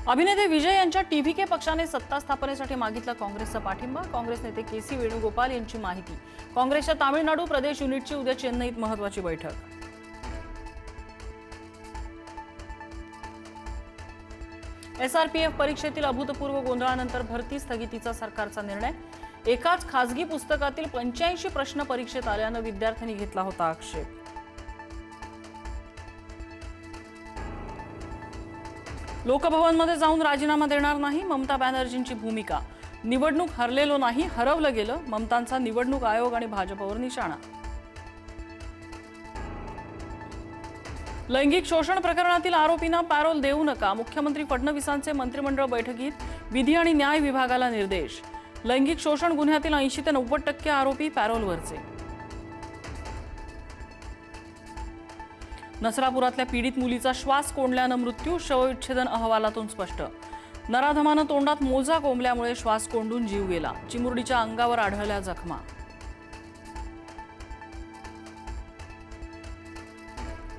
अभिनेते विजय यांच्या टीव्हीके पक्षाने सत्ता स्थापनेसाठी मागितला काँग्रेसचा पाठिंबा। काँग्रेस नेते के.सी. वेणुगोपाल यांची माहिती। काँग्रेसच्या तामिळनाडू प्रदेश युनिटची उद्या चेन्नईत महत्त्वाची बैठक। एसआरपीएफ परीक्षेतील अभूतपूर्व गोंधळानंतर भरती स्थगितीचा सरकारचा निर्णय। एकाच खासगी पुस्तकातील 85 प्रश्न परीक्षेत आल्याने विद्यार्थ्यांनी घेतला होता आक्षेप। लोकभवनमध्ये जाऊन राजीनामा देणार नाही, ममता बॅनर्जींची भूमिका। निवडणूक हरलेलो नाही, हरवलं गेलं, ममतांचा निवडणूक आयोग आणि भाजपवर निशाणा। लैंगिक शोषण प्रकरणातील आरोपींना पॅरोल देऊ नका, मुख्यमंत्री फडणवीसांचे मंत्रिमंडळ बैठकीत विधी आणि न्याय विभागाला निर्देश। लैंगिक शोषण गुन्ह्यातील 80 ते 90% आरोपी पॅरोलवरचे। नसरापुरातल्या पीडित मुलीचा श्वास कोंडल्यानं मृत्यू, शवविच्छेदन अहवालातून स्पष्ट। नराधमानं तोंडात मोजा कोंबल्यामुळे श्वास कोंडून जीव गेला। चिमुरडीच्या अंगावर आढळल्या जखमा।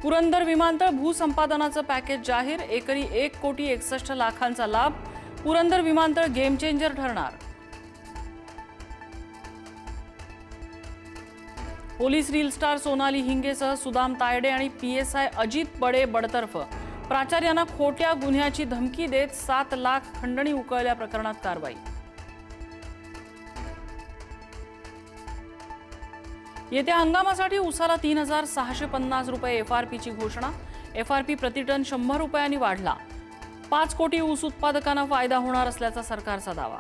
पुरंदर विमानतळ भूसंपादनाचं पॅकेज जाहीर, एकरी 1,61,61,00,000चा लाभ। पुरंदर विमानतळ गेम चेंजर ठरणार। पोलीस रील स्टार सोनाली हिंगेसह सुदाम तायडे आणि पीएसआय अजित बडे बडतर्फ। प्राचार्यांना खोट्या गुन्ह्याची धमकी देत 7 लाख खंडणी उकळल्या प्रकरणात कारवाई। येत्या हंगामासाठी उसाला 3,650 रुपये एफआरपीची घोषणा। एफआरपी प्रतिटन 100 रुपयांनी वाढला। 5 कोटी ऊस उत्पादकांना फायदा होणार असल्याचा सरकारचा दावा।